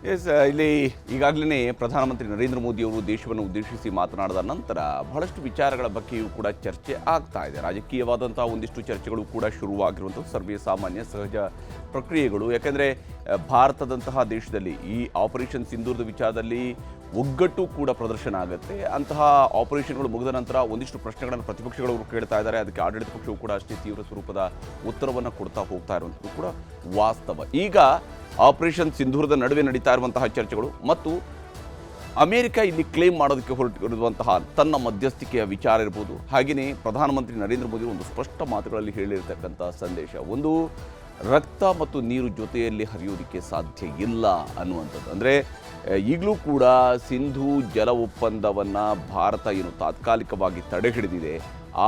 S ಇಲ್ಲಿ ಈಗಾಗಲೇ ಪ್ರಧಾನಮಂತ್ರಿ ನರೇಂದ್ರ ಮೋದಿ ಅವರು ದೇಶವನ್ನು ಉದ್ದೇಶಿಸಿ ಮಾತನಾಡಿದ ನಂತರ ಬಹಳಷ್ಟು ವಿಚಾರಗಳ ಬಗ್ಗೆಯೂ ಕೂಡ ಚರ್ಚೆ ಆಗ್ತಾ ಇದೆ. ರಾಜಕೀಯವಾದಂತಹ ಒಂದಿಷ್ಟು ಚರ್ಚೆಗಳು ಕೂಡ ಶುರುವಾಗಿರುವಂಥದ್ದು ಸರ್ವೇ ಸಾಮಾನ್ಯ ಸಹಜ ಪ್ರಕ್ರಿಯೆಗಳು. ಯಾಕೆಂದರೆ ಭಾರತದಂತಹ ದೇಶದಲ್ಲಿ ಈ ಆಪರೇಷನ್ ಸಿಂಧೂರದ ವಿಚಾರದಲ್ಲಿ ಒಗ್ಗಟ್ಟು ಕೂಡ ಪ್ರದರ್ಶನ ಆಗುತ್ತೆ. ಅಂತಹ ಆಪರೇಷನ್ಗಳು ಮುಗಿದ ನಂತರ ಒಂದಿಷ್ಟು ಪ್ರಶ್ನೆಗಳನ್ನು ಪ್ರತಿಪಕ್ಷಗಳು ಕೇಳ್ತಾ ಇದ್ದಾರೆ. ಅದಕ್ಕೆ ಆಡಳಿತ ಪಕ್ಷವು ಕೂಡ ಅಷ್ಟೇ ತೀವ್ರ ಸ್ವರೂಪದ ಉತ್ತರವನ್ನು ಕೊಡ್ತಾ ಹೋಗ್ತಾ ಇರುವಂಥದ್ದು ಕೂಡ ವಾಸ್ತವ. ಈಗ ಆಪರೇಷನ್ ಸಿಂಧೂರದ ನಡುವೆ ನಡೀತಾ ಇರುವಂತಹ ಚರ್ಚೆಗಳು ಮತ್ತು ಅಮೆರಿಕ ಇಲ್ಲಿ ಕ್ಲೇಮ್ ಮಾಡೋದಕ್ಕೆ ಹೊರಟಿರುವಂತಹ ತನ್ನ ಮಧ್ಯಸ್ಥಿಕೆಯ ವಿಚಾರ ಇರ್ಬೋದು. ಹಾಗೆಯೇ ಪ್ರಧಾನಮಂತ್ರಿ ನರೇಂದ್ರ ಮೋದಿ ಒಂದು ಸ್ಪಷ್ಟ ಮಾತುಗಳಲ್ಲಿ ಹೇಳಿರ್ತಕ್ಕಂಥ ಸಂದೇಶ, ಒಂದು ರಕ್ತ ಮತ್ತು ನೀರು ಜೊತೆಯಲ್ಲಿ ಹರಿಯೋದಕ್ಕೆ ಸಾಧ್ಯ ಇಲ್ಲ ಅನ್ನುವಂಥದ್ದು. ಅಂದರೆ ಈಗಲೂ ಕೂಡ ಸಿಂಧೂ ಜಲ ಒಪ್ಪಂದವನ್ನು ಭಾರತ ಏನು ತಾತ್ಕಾಲಿಕವಾಗಿ ತಡೆ ಹಿಡಿದಿದೆ,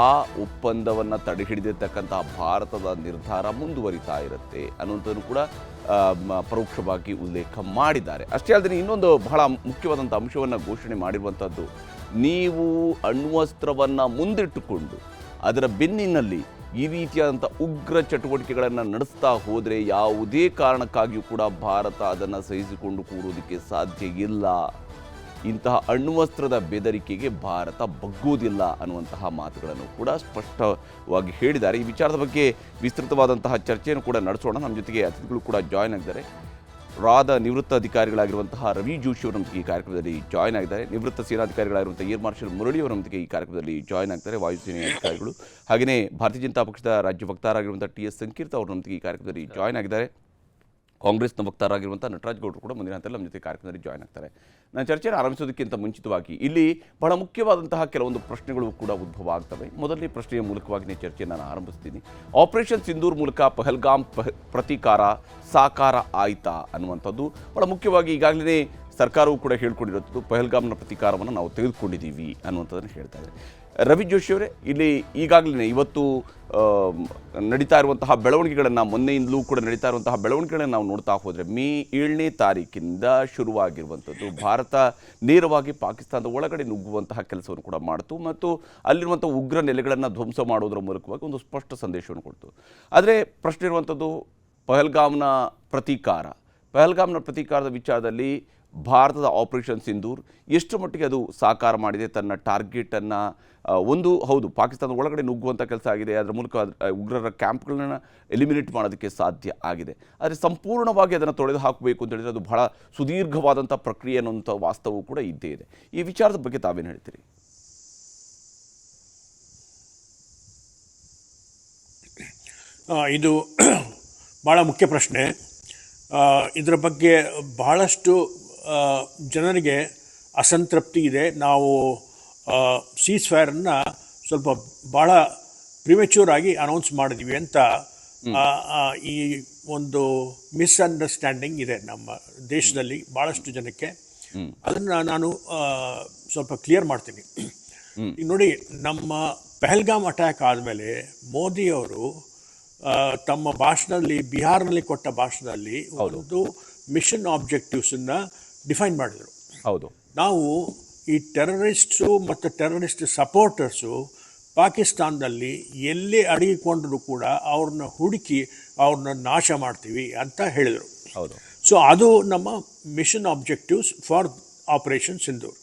ಆ ಒಪ್ಪಂದವನ್ನು ತಡೆ ಹಿಡಿದಿರ್ತಕ್ಕಂಥ ಭಾರತದ ನಿರ್ಧಾರ ಮುಂದುವರಿತಾ ಇರುತ್ತೆ ಅನ್ನುವಂಥದ್ದು ಕೂಡ ಪರೋಕ್ಷವಾಗಿ ಉಲ್ಲೇಖ ಮಾಡಿದ್ದಾರೆ. ಅಷ್ಟೇ ಅಲ್ಲದೆ ಇನ್ನೊಂದು ಬಹಳ ಮುಖ್ಯವಾದಂಥ ಅಂಶವನ್ನು ಘೋಷಣೆ ಮಾಡಿರುವಂಥದ್ದು, ನೀವು ಅಣ್ವಸ್ತ್ರವನ್ನು ಮುಂದಿಟ್ಟುಕೊಂಡು ಅದರ ಬೆನ್ನಿನಲ್ಲಿ ಈ ರೀತಿಯಾದಂಥ ಉಗ್ರ ಚಟುವಟಿಕೆಗಳನ್ನು ನಡೆಸ್ತಾ ಹೋದರೆ ಯಾವುದೇ ಕಾರಣಕ್ಕಾಗಿಯೂ ಕೂಡ ಭಾರತ ಅದನ್ನು ಸಹಿಸಿಕೊಂಡು ಕೂರೋದಕ್ಕೆ ಸಾಧ್ಯ ಇಲ್ಲ. ಇಂತಹ ಅಣ್ವಸ್ತ್ರದ ಬೆದರಿಕೆಗೆ ಭಾರತ ಬಗ್ಗುವುದಿಲ್ಲ ಅನ್ನುವಂತಹ ಮಾತುಗಳನ್ನು ಕೂಡ ಸ್ಪಷ್ಟವಾಗಿ ಹೇಳಿದ್ದಾರೆ. ಈ ವಿಚಾರದ ಬಗ್ಗೆ ವಿಸ್ತೃತವಾದಂತಹ ಚರ್ಚೆಯನ್ನು ಕೂಡ ನಡೆಸೋಣ. ನಮ್ಮ ಜೊತೆಗೆ ಅತಿಥಿಗಳು ಕೂಡ ಜಾಯ್ನ್ ಆಗಿದ್ದಾರೆ. ನಿವೃತ್ತ ಅಧಿಕಾರಿಗಳಾಗಿರುವಂತಹ ರವಿ ಜೋಶಿ ಅವರೊಂದಿಗೆ ಈ ಕಾರ್ಯಕ್ರಮದಲ್ಲಿ ಜಾಯ್ನ್ ಆಗಿದ್ದಾರೆ. ನಿವೃತ್ತ ಸೇನಾಧಿಕಾರಿಗಳಾಗಿರುವಂಥ ಏರ್ ಮಾರ್ಷಲ್ ಮುರಳಿ ಅವರೊಂದಿಗೆ ಈ ಕಾರ್ಯಕ್ರಮದಲ್ಲಿ ಜಾಯ್ನ್ ಆಗ್ತಾರೆ, ವಾಯುಸೇನೆಯ ಅಧಿಕಾರಿಗಳು. ಹಾಗೆಯೇ ಭಾರತೀಯ ಜನತಾ ಪಕ್ಷದ ರಾಜ್ಯ ವಕ್ತಾರರಾಗಿರುವಂಥ ಟಿ.ಎಸ್. ಸಂಕೀರ್ತ ಅವರೊಂದಿಗೆ ಈ ಕಾರ್ಯಕ್ರಮದಲ್ಲಿ ಜಾಯ್ನ್ ಆಗಿದ್ದಾರೆ. ಕಾಂಗ್ರೆಸ್ನ ವಕ್ತಾರರಾಗಿರುವಂಥ ನಟರಾಜ್ ಗೌಡರು ಕೂಡ ಮುಂದಿನ ಹಂತದಲ್ಲಿ ನಮ್ಮ ಜೊತೆ ಕಾರ್ಯಕ್ರಮದಲ್ಲಿ ಜಾಯ್ನ್ ಆಗ್ತಾರೆ. ನಾನು ಚರ್ಚೆಯನ್ನು ಆರಂಭಿಸೋದಕ್ಕಿಂತ ಮುಂಚಿತವಾಗಿ ಇಲ್ಲಿ ಬಹಳ ಮುಖ್ಯವಾದಂತಹ ಕೆಲವೊಂದು ಪ್ರಶ್ನೆಗಳು ಕೂಡ ಉದ್ಭವ ಆಗ್ತವೆ. ಮೊದಲನೇ ಪ್ರಶ್ನೆಯ ಮೂಲಕವಾಗಿ ಚರ್ಚೆಯನ್ನು ನಾನು ಆರಂಭಿಸ್ತೀನಿ. ಆಪರೇಷನ್ ಸಿಂಧೂರ್ ಮೂಲಕ ಪಹಲ್ಗಾಮ್ ಪ್ರತೀಕಾರ ಸಾಕಾರ ಆಯ್ತಾ ಅನ್ನುವಂಥದ್ದು ಬಹಳ ಮುಖ್ಯವಾಗಿ. ಈಗಾಗಲೇ ಸರ್ಕಾರವು ಕೂಡ ಹೇಳ್ಕೊಂಡಿರೋದು ಪಹಲ್ಗಾಮ್ನ ಪ್ರತೀಕಾರವನ್ನು ನಾವು ತೆಗೆದುಕೊಂಡಿದ್ದೀವಿ ಅನ್ನುವಂಥದ್ದನ್ನು ಹೇಳ್ತಾ ಇದ್ದಾರೆ. ರವಿ ಜೋಶಿ ಅವರೇ, ಇಲ್ಲಿ ಈಗಾಗಲೇ ಇವತ್ತು ನಡೀತಾ ಇರುವಂತಹ ಬೆಳವಣಿಗೆಗಳನ್ನು, ಮೊನ್ನೆಯಿಂದಲೂ ಕೂಡ ನಡೀತಾ ಇರುವಂತಹ ಬೆಳವಣಿಗೆಗಳನ್ನು ನಾವು ನೋಡ್ತಾ ಹೋದರೆ ಮೇ 7ನೇ ತಾರೀಕಿನಿಂದ ಶುರುವಾಗಿರುವಂಥದ್ದು ಭಾರತ ನೇರವಾಗಿ ಪಾಕಿಸ್ತಾನದ ಒಳಗಡೆ ನುಗ್ಗುವಂತಹ ಕೆಲಸವನ್ನು ಕೂಡ ಮಾಡಿತು ಮತ್ತು ಅಲ್ಲಿರುವಂಥ ಉಗ್ರ ನೆಲೆಗಳನ್ನು ಧ್ವಂಸ ಮಾಡೋದರ ಮೂಲಕವಾಗಿ ಒಂದು ಸ್ಪಷ್ಟ ಸಂದೇಶವನ್ನು ಕೊಡ್ತು. ಆದರೆ ಪ್ರಶ್ನೆ ಇರುವಂಥದ್ದು ಪಹಲ್ಗಾಮ್ನ ಪ್ರತೀಕಾರದ ವಿಚಾರದಲ್ಲಿ ಭಾರತದ ಆಪರೇಷನ್ ಸಿಂಧೂರ್ ಎಷ್ಟು ಮಟ್ಟಿಗೆ ಅದು ಸಾಕಾರ ಮಾಡಿದೆ ತನ್ನ ಟಾರ್ಗೆಟನ್ನು. ಹೌದು, ಪಾಕಿಸ್ತಾನದ ಒಳಗಡೆ ನುಗ್ಗುವಂಥ ಕೆಲಸ ಆಗಿದೆ, ಅದರ ಮೂಲಕ ಉಗ್ರರ ಕ್ಯಾಂಪ್ಗಳನ್ನ ಎಲಿಮಿನೇಟ್ ಮಾಡೋದಕ್ಕೆ ಸಾಧ್ಯ ಆಗಿದೆ. ಆದರೆ ಸಂಪೂರ್ಣವಾಗಿ ಅದನ್ನು ತೊಡೆದು ಹಾಕಬೇಕು ಅಂತ ಹೇಳಿದರೆ ಅದು ಬಹಳ ಸುದೀರ್ಘವಾದಂಥ ಪ್ರಕ್ರಿಯೆ ಅನ್ನುವಂಥ ವಾಸ್ತವವು ಕೂಡ ಇದ್ದೇ ಇದೆ. ಈ ವಿಚಾರದ ಬಗ್ಗೆ ತಾವೇನು ಹೇಳ್ತೀರಿ? ಇದು ಭಾಳ ಮುಖ್ಯ ಪ್ರಶ್ನೆ. ಇದರ ಬಗ್ಗೆ ಬಹಳಷ್ಟು ಜನರಿಗೆ ಅಸಂತೃಪ್ತಿ ಇದೆ. ನಾವು ಸೀಸ್ ಫೈರನ್ನು ಸ್ವಲ್ಪ ಭಾಳ ಪ್ರಿಮೆಚ್ಯೂರ್ ಆಗಿ ಅನೌನ್ಸ್ ಮಾಡಿದ್ವಿ ಅಂತ ಈ ಒಂದು ಮಿಸ್ಅಂಡರ್ಸ್ಟ್ಯಾಂಡಿಂಗ್ ಇದೆ ನಮ್ಮ ದೇಶದಲ್ಲಿ ಭಾಳಷ್ಟು ಜನಕ್ಕೆ. ಅದನ್ನು ನಾನು ಸ್ವಲ್ಪ ಕ್ಲಿಯರ್ ಮಾಡ್ತೀನಿ. ಈಗ ನೋಡಿ, ನಮ್ಮ ಪಹಲ್ಗಾಮ್ ಅಟ್ಯಾಕ್ ಆದಮೇಲೆ ಮೋದಿಯವರು ತಮ್ಮ ಭಾಷಣದಲ್ಲಿ, ಬಿಹಾರ್ನಲ್ಲಿ ಕೊಟ್ಟ ಭಾಷಣದಲ್ಲಿ ಒಂದು ಮಿಷನ್ ಆಬ್ಜೆಕ್ಟಿವ್ಸನ್ನು ಡಿಫೈನ್ ಮಾಡಿದರು. ಹೌದು, ನಾವು ಈ ಟೆರರಿಸ್ಟು ಮತ್ತು ಟೆರರಿಸ್ಟ್ ಸಪೋರ್ಟರ್ಸು ಪಾಕಿಸ್ತಾನದಲ್ಲಿ ಎಲ್ಲೇ ಅಡಗಿಕೊಂಡ್ರೂ ಕೂಡ ಅವ್ರನ್ನ ಹುಡುಕಿ ಅವ್ರನ್ನ ನಾಶ ಮಾಡ್ತೀವಿ ಅಂತ ಹೇಳಿದರು. ಹೌದು. ಸೊ ಅದು ನಮ್ಮ mission objectives for operation Sindoor.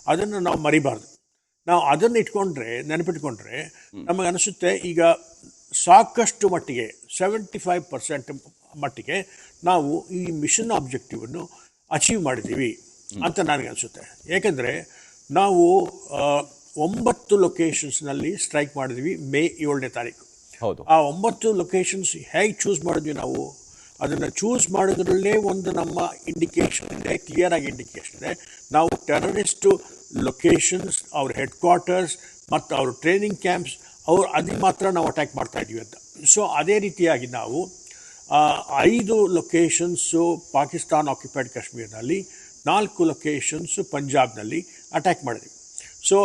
ಅದನ್ನು ನಾವು ಮರಿಬಾರ್ದು. ನಾವು ಅದನ್ನು ನೆನಪಿಟ್ಕೊಂಡ್ರೆ ನಮಗನಿಸುತ್ತೆ ಈಗ ಸಾಕಷ್ಟು ಮಟ್ಟಿಗೆ 75% ಮಟ್ಟಿಗೆ ನಾವು ಈ ಮಿಷನ್ ಆಬ್ಜೆಕ್ಟಿವನ್ನು ಅಚೀವ್ ಮಾಡಿದ್ದೀವಿ ಅಂತ ನನಗನ್ಸುತ್ತೆ. ಏಕೆಂದರೆ ನಾವು 9 ಲೊಕೇಶನ್ಸ್ನಲ್ಲಿ ಸ್ಟ್ರೈಕ್ ಮಾಡಿದ್ವಿ ಮೇ 7ನೇ ತಾರೀಕು. ಹೌದು. ಆ 9 ಲೊಕೇಶನ್ಸ್ ಹೇಗೆ ಚೂಸ್ ಮಾಡಿದ್ವಿ ನಾವು? ಅದನ್ನು ಚೂಸ್ ಮಾಡೋದ್ರಲ್ಲೇ ಒಂದು ನಮ್ಮ ಇಂಡಿಕೇಶನ್ ಇದೆ, ಕ್ಲಿಯರ್ ಆಗಿ ಇಂಡಿಕೇಶನ್ ಇದೆ. ನಾವು ಟೆರರಿಸ್ಟು ಲೊಕೇಶನ್ಸ್, ಅವ್ರ ಹೆಡ್ ಕ್ವಾರ್ಟರ್ಸ್ ಮತ್ತು ಅವ್ರ ಟ್ರೈನಿಂಗ್ ಕ್ಯಾಂಪ್ಸ್ ಅದು ಮಾತ್ರ ನಾವು ಅಟ್ಯಾಕ್ ಮಾಡ್ತಾ ಇದ್ದೀವಿ ಅಂತ. ಸೊ ಅದೇ ರೀತಿಯಾಗಿ ನಾವು 5 ಲೊಕೇಶನ್ಸು ಪಾಕಿಸ್ತಾನ್ ಆಕ್ಯುಪೈಡ್ ಕಾಶ್ಮೀರ್ನಲ್ಲಿ, 4 ಲೊಕೇಶನ್ಸು ಪಂಜಾಬ್ನಲ್ಲಿ ಅಟ್ಯಾಕ್ ಮಾಡಿದ್ವಿ. ಸೊ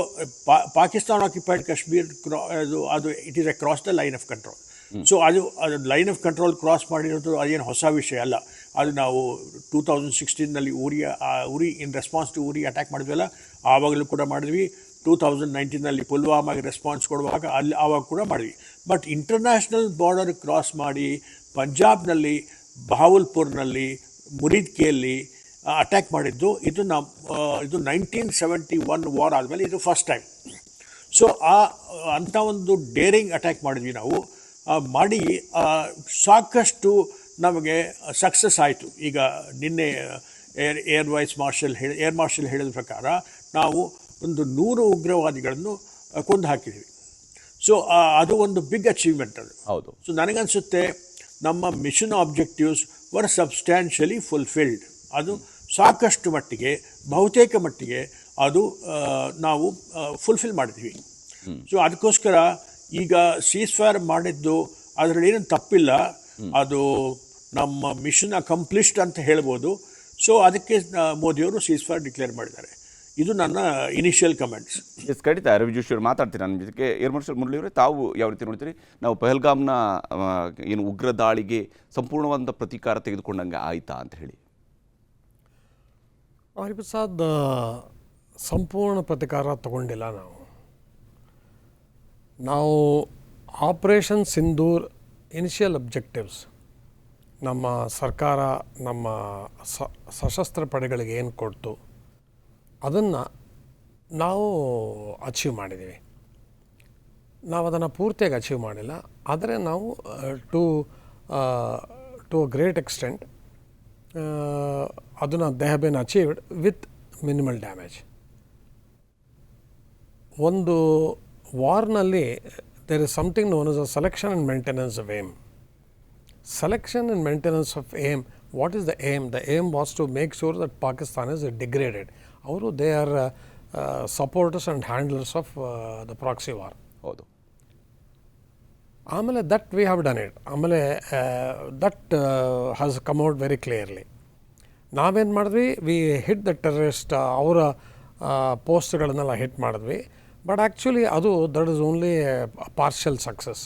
ಪಾಕಿಸ್ತಾನ್ ಆಕ್ಯುಪೈಡ್ ಕಾಶ್ಮೀರ್ ಅದು it is across the line of control. So ಅದು ಲೈನ್ ಆಫ್ ಕಂಟ್ರೋಲ್ ಕ್ರಾಸ್ ಮಾಡಿರೋದು ಅದೇನು ಹೊಸ ವಿಷಯ ಅಲ್ಲ. ಅದು ನಾವು 2016ನಲ್ಲಿ ಉರಿ ಇನ್ ರೆಸ್ಪಾನ್ಸ್ ಟು ಉರಿ ಅಟ್ಯಾಕ್ ಮಾಡಿದ್ವಲ್ಲ, ಆವಾಗಲೂ ಕೂಡ ಮಾಡಿದ್ವಿ. 2019ನಲ್ಲಿ ಪುಲ್ವಾಮಾಗೆ ರೆಸ್ಪಾನ್ಸ್ ಕೊಡುವಾಗ ಆವಾಗ ಕೂಡ ಮಾಡಿದ್ವಿ. ಬಟ್ ಇಂಟರ್ನ್ಯಾಷನಲ್ ಬಾರ್ಡರ್ ಕ್ರಾಸ್ ಮಾಡಿ ಪಂಜಾಬ್ನಲ್ಲಿ, ಬಾವಲ್ಪುರ್ನಲ್ಲಿ, ಮುರಿದ್ಕೆಯಲ್ಲಿ ಅಟ್ಯಾಕ್ ಮಾಡಿದ್ದು. ಇದು 1971 ವಾರ್ ಆದಮೇಲೆ ಇದು ಫಸ್ಟ್ ಟೈಮ್. ಸೊ ಅಂಥ ಒಂದು ಡೇರಿಂಗ್ ಅಟ್ಯಾಕ್ ಮಾಡಿದ್ವಿ ನಾವು. ಮಾಡಿ ಸಾಕಷ್ಟು ನಮಗೆ ಸಕ್ಸಸ್ ಆಯಿತು. ಈಗ ನಿನ್ನೆ ಏರ್ ಮಾರ್ಷಲ್ ಹೇಳಿದ ಪ್ರಕಾರ ನಾವು ಒಂದು 100 ಉಗ್ರವಾದಿಗಳನ್ನು ಕೊಂದು ಹಾಕಿದ್ದೀವಿ. ಸೊ ಅದು ಒಂದು ಬಿಗ್ ಅಚೀವ್ಮೆಂಟ್ ಅದು. ಹೌದು. ಸೊ ನನಗನ್ಸುತ್ತೆ ನಮ್ಮ mission objectives were substantially fulfilled. ಅದು ಸಾಕಷ್ಟು ಮಟ್ಟಿಗೆ, ಬಹುತೇಕ ಮಟ್ಟಿಗೆ ಅದು ನಾವು ಫುಲ್ಫಿಲ್ ಮಾಡಿದ್ವಿ. ಸೊ ಅದಕ್ಕೋಸ್ಕರ ಈಗ ಸೀಸ್ಫೈರ್ ಮಾಡಿದ್ದು ಅದರಲ್ಲಿ ಏನೂ ತಪ್ಪಿಲ್ಲ. ಅದು ನಮ್ಮ ಮಿಷನ್ ಅಕಂಪ್ಲಿಷ್ಡ್ ಅಂತ ಹೇಳ್ಬೋದು. ಸೊ ಅದಕ್ಕೆ ಮೋದಿಯವರು ಸೀಸ್ಫೈರ್ ಡಿಕ್ಲೇರ್ ಮಾಡಿದ್ದಾರೆ. ಇದು ನನ್ನ ಇನಿಷಿಯಲ್ ಕಮೆಂಟ್ಸ್. ಎಸ್, ಖಂಡಿತ ರವಿ ಜೋಶಿ ಅವರು ಮಾತಾಡ್ತೀನಿ ನನ್ನ ಜೊತೆಗೆ. ಏರ್ ಮಾರ್ಷಲ್ ಮುರಳಿ ಅವರೇ, ತಾವು ಯಾವ ರೀತಿ ನೋಡ್ತೀರಿ? ನಾವು ಪಹಲ್ಗಾಮ್ನ ಏನು ಉಗ್ರ ದಾಳಿಗೆ ಸಂಪೂರ್ಣವಾದ ಪ್ರತೀಕಾರ ತೆಗೆದುಕೊಂಡಂಗೆ ಆಯಿತಾ ಅಂತ ಹೇಳಿ? ಹರಿಪ್ರಸಾದ್, ಸಂಪೂರ್ಣ ಪ್ರತೀಕಾರ ತಗೊಂಡಿಲ್ಲ. ನಾವು ಆಪರೇಷನ್ ಸಿಂಧೂರ್ ಇನಿಷಿಯಲ್ ಅಬ್ಜೆಕ್ಟಿವ್ಸ್ ನಮ್ಮ ಸರ್ಕಾರ ನಮ್ಮ ಸಶಸ್ತ್ರ ಪಡೆಗಳಿಗೆ ಏನು ಕೊಡ್ತು ಅದನ್ನು ನಾವು ಅಚೀವ್ ಮಾಡಿದ್ದೀವಿ. ನಾವು ಅದನ್ನು ಪೂರ್ತಿಯಾಗಿ ಅಚೀವ್ ಮಾಡಿಲ್ಲ, ಆದರೆ ನಾವು ಟು ಗ್ರೇಟ್ ಎಕ್ಸ್ಟೆಂಟ್ ಅದನ್ನು they have been achieved with minimal damage. ಒಂದು ವಾರ್ನಲ್ಲಿ there is something known as a selection and maintenance of aim. Selection and maintenance of aim. What is the aim? The aim was to make sure that Pakistan is degraded. They are supporters and handlers of the proxy war. Amale that we have done it. Amale that has come out very clearly. Naven madvi, we hit the terrorist avara postgalanella hit madvi, but actually that is only a partial success.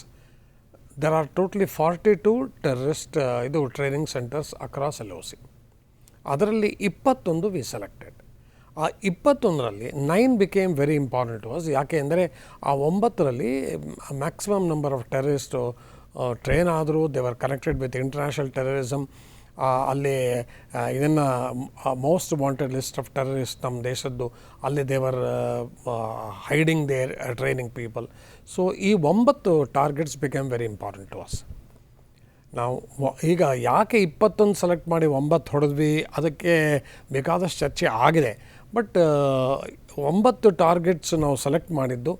There are totally 42 terrorist training centers across LOC. ಅದರಲ್ಲಿ 21 we selected. ಆ 21ರಲ್ಲಿ 9 became very important to us. ಯಾಕೆ ಅಂದರೆ ಆ 9ರಲ್ಲಿ maximum number of terrorist train ಆದರು. They were connected with international terrorism. ಅಲ್ಲಿ ಇದನ್ನು most wanted list of terrorist ನಮ್ಮ ದೇಶದ್ದು ಅಲ್ಲಿ they're hiding their training people. So ಈ 9 targets become very important to us. ನಾವು ಈಗ ಯಾಕೆ 21 ಸೆಲೆಕ್ಟ್ ಮಾಡಿ 9 ಹೊಡೆದ್ವಿ, ಅದಕ್ಕೆ ಬೇಕಾದಷ್ಟು ಚರ್ಚೆ ಆಗಿದೆ. ಬಟ್ 9 ಟಾರ್ಗೆಟ್ಸ್ ನಾವು ಸೆಲೆಕ್ಟ್ ಮಾಡಿದ್ದು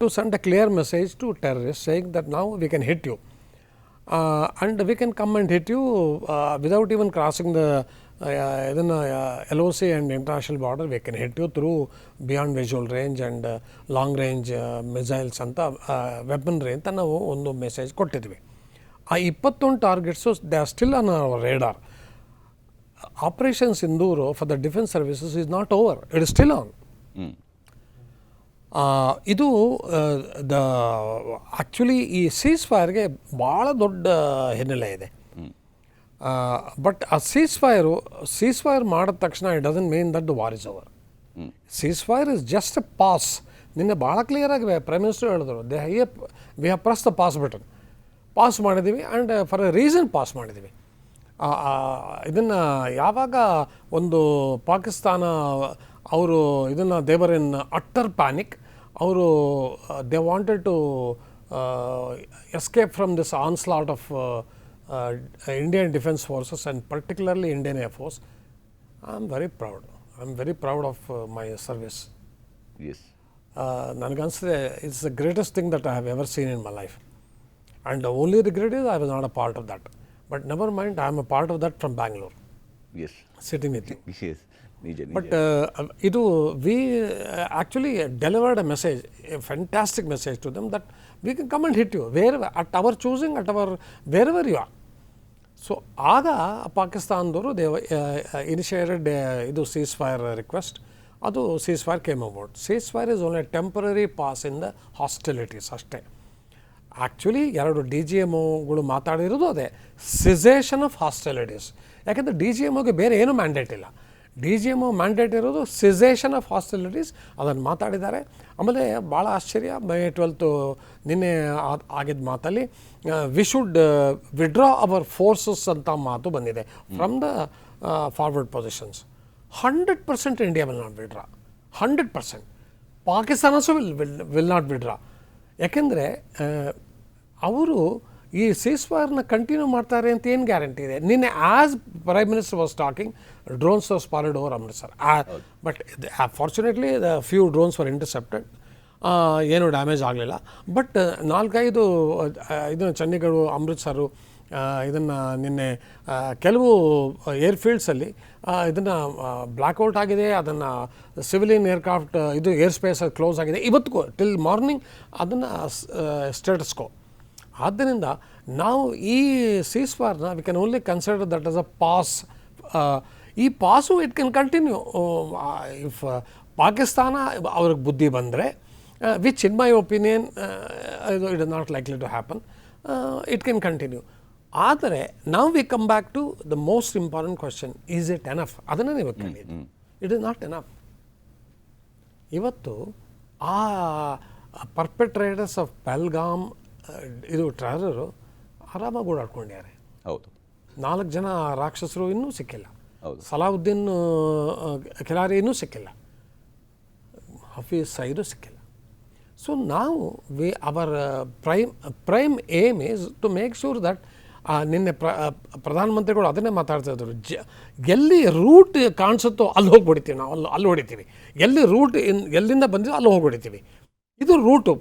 to send a clear message to terrorist saying that ನಾವು we can hit you. And we can come and hit you without even crossing the LOC and international border. We can hit you through beyond visual range and long range missiles ಅಂತ ವೆಪನ್ರಿ ಅಂತ ನಾವು ಒಂದು message ಕೊಟ್ಟಿದ್ವಿ. ಆ 21 targets they are still on our radar. Operation Sindoor for the defence services is not over, it is still on. ಇದು actually ಈ cease ಫೈರ್ಗೆ ಭಾಳ ದೊಡ್ಡ ಹಿನ್ನೆಲೆ ಇದೆ. ಬಟ್ ಆ ಸೀಸ್ ಫೈರ್ ಮಾಡಿದ ತಕ್ಷಣ it doesn't mean that the war is over. Cease fire is just a pause. ನಿನ್ನೆ ಭಾಳ ಕ್ಲಿಯರಾಗಿ ಪ್ರೈಮ್ ಮಿನಿಸ್ಟರ್ ಹೇಳಿದ್ರು, we have press the pause button. Pause ಮಾಡಿದ್ದೀವಿ and for a reason pause ಮಾಡಿದ್ದೀವಿ. ಇದನ್ನು ಯಾವಾಗ ಒಂದು ಪಾಕಿಸ್ತಾನ ಅವರು ಇದನ್ನು ದೇವರ್ ಇನ್ ಅಟ್ಟರ್ ಪ್ಯಾನಿಕ್, ಅವರು they wanted to escape from this onslaught of Indian defence forces and particularly Indian air force. I am very proud of my service. ನನಗನ್ಸಿದೆ it's the greatest thing that I have ever seen in my life. And only regret is I was not a part of that. But never mind, I am a part of that from Bangalore. Yes. Sitting with you. Yes. But we actually delivered a message, a fantastic message to them that we can come and hit you wherever, at our choosing, wherever you are. So, ಆಗ ಪಾಕಿಸ್ತಾನದವರು they initiated ಇದು ceasefire request. ಅದು ceasefire came about. Ceasefire is only a temporary pass in the hostilities ಅಷ್ಟೇ. Actually 2 DGMOಗಳು ಮಾತಾಡಿರೋದು ಅದೇ, cessation of ಹಾಸ್ಟಿಲಿಟೀಸ್. ಯಾಕೆಂದರೆ DGMOಗೆ ಬೇರೆ ಏನೂ mandate ಇಲ್ಲ. DGMO mandate ಇರೋದು ಸಿಸೇಷನ್ ಆಫ್ ಹಾಸ್ಟಿಲಿಟೀಸ್, ಅದನ್ನು ಮಾತಾಡಿದ್ದಾರೆ. ಆಮೇಲೆ ಭಾಳ ಆಶ್ಚರ್ಯ, May 12 ನಿನ್ನೆ ಆಗಿದ್ದ ಮಾತಲ್ಲಿ we should withdraw our forces ಅಂತ ಮಾತು ಬಂದಿದೆ from the forward positions. 100% India will not withdraw. 100%. Pakistan ಸಹ ವಿಲ್ ನಾಟ್ ವಿಡ್ರಾ. ಯಾಕೆಂದರೆ ಅವರು ಈ ಸೀಸ್ಫೈರ್ನ ಕಂಟಿನ್ಯೂ ಮಾಡ್ತಾರೆ ಅಂತ ಏನು ಗ್ಯಾರಂಟಿ ಇದೆ? ನಿನ್ನೆ as prime minister was talking, drones was spotted over Amritsar. But fortunately the few drones var intercepted. ಏನೂ ಡ್ಯಾಮೇಜ್ ಆಗಲಿಲ್ಲ. ಬಟ್ 4-5 ಇದನ್ನು ಚಂಡೀಗಢ, ಅಮೃತ್ಸರು, ಇದನ್ನು ನಿನ್ನೆ ಕೆಲವು ಏರ್ಫೀಲ್ಡ್ಸಲ್ಲಿ ಇದನ್ನು ಬ್ಲ್ಯಾಕ್ಔಟ್ ಆಗಿದೆ. ಅದನ್ನು ಸಿವಿಲಿಯನ್ ಏರ್ಕ್ರಾಫ್ಟ್ ಇದು ಏರ್ ಸ್ಪೇಸ್ ಕ್ಲೋಸ್ ಆಗಿದೆ ಇವತ್ತಿಗೂ ಟಿಲ್ ಮಾರ್ನಿಂಗ್. ಅದನ್ನು ಸ್ಟೇಟಸ್ ಕೋ. ಆದ್ದರಿಂದ ನಾವು ಈ ಸೀಸ್ಫೈರ್ನ we can only consider that as a pause. ಈ pause it can continue if Pakistan ಅವ್ರಿಗೆ ಬುದ್ಧಿ ಬಂದರೆ, which in my opinion it is not likely to happen, it can continue. ಆದರೆ ನಾವು we come back to the most important question, is it enough? ಅದನ್ನು ನೀವು ಕೇಳಿದ್ದು. It is not enough. ಇವತ್ತು ಆ ಪರ್ಪೆಟ್ರೇಟರ್ಸ್ ಆಫ್ ಪಹಲ್ಗಾಮ್ ಇದು ಟೆರರು ಆರಾಮಾಗಿ ಓಡಾಡ್ಕೊಂಡಿದ್ದಾರೆ. ಹೌದು. 4 ಜನ ರಾಕ್ಷಸರು ಇನ್ನೂ ಸಿಕ್ಕಿಲ್ಲ. ಹೌದು. ಸಲಾವುದ್ದೀನ್ ಖಿಲಾರಿ ಇನ್ನೂ ಸಿಕ್ಕಿಲ್ಲ. ಹಫೀಜ್ ಸಯೀದು ಸಿಕ್ಕಿಲ್ಲ. ಸೊ ನಾವು our prime aim is to make sure that ನಿನ್ನೆ ಪ್ರಧಾನಮಂತ್ರಿಗಳು ಅದನ್ನೇ ಮಾತಾಡ್ತಾ ಇದ್ರು. ಎಲ್ಲಿ ರೂಟ್ ಕಾಣಿಸುತ್ತೋ ಅಲ್ಲಿ ಹೋಗಿ ಹೊಡಿತೀವಿ ನಾವು, ಅಲ್ಲಿ ಹೊಡಿತೀವಿ. ಎಲ್ಲಿ ರೂಟ್ ಎಲ್ಲಿಂದ ಬಂದಿದೋ ಅಲ್ಲಿ ಹೋಗಿ ಹೊಡಿತೀವಿ. ಇದು ರೂಟು.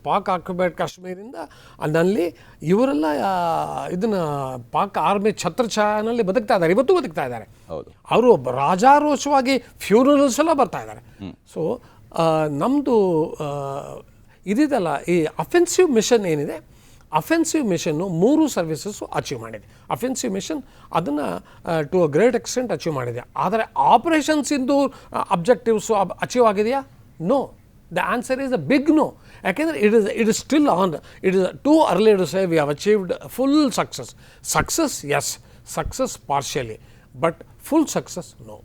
ಪಾಕ್ ಆಕ್ಯುಪೈಡ್ ಕಾಶ್ಮೀರಿಂದ ಅಲ್ಲಿ ಇವರೆಲ್ಲ ಇದನ್ನು ಪಾಕ್ ಆರ್ಮಿ ಛತ್ರಛಾಯನಲ್ಲಿ ಬದುಕ್ತಾ ಇದ್ದಾರೆ, ಇವತ್ತು ಬದುಕ್ತಾ ಇದ್ದಾರೆ. ಅವರು ರಾಜಾರೋಷವಾಗಿ ಫ್ಯೂನರಲ್ಸ್ ಎಲ್ಲ ಬರ್ತಾ ಇದ್ದಾರೆ. ಸೊ ನಮ್ಮದು ಇದಿದಲ್ಲ, ಈ ಅಫೆನ್ಸಿವ್ ಮಿಷನ್ ಏನಿದೆ, ಅಫೆನ್ಸಿವ್ ಮಿಷನ್ನು 3 ಸರ್ವಿಸಸ್ಸು ಅಚೀವ್ ಮಾಡಿದೆ. ಅಫೆನ್ಸಿವ್ ಮಿಷನ್ ಅದನ್ನು to a great extent achieve ಮಾಡಿದೆ. ಆದರೆ ಆಪರೇಷನ್ಸಿಂದು ಅಬ್ಜೆಕ್ಟಿವ್ಸು ಅಚೀವ್ ಆಗಿದೆಯಾ? No. The answer is a big no. ಯಾಕೆಂದರೆ it is still on. It is too early to say we have achieved full success. Success, yes. Success partially, but full success, no.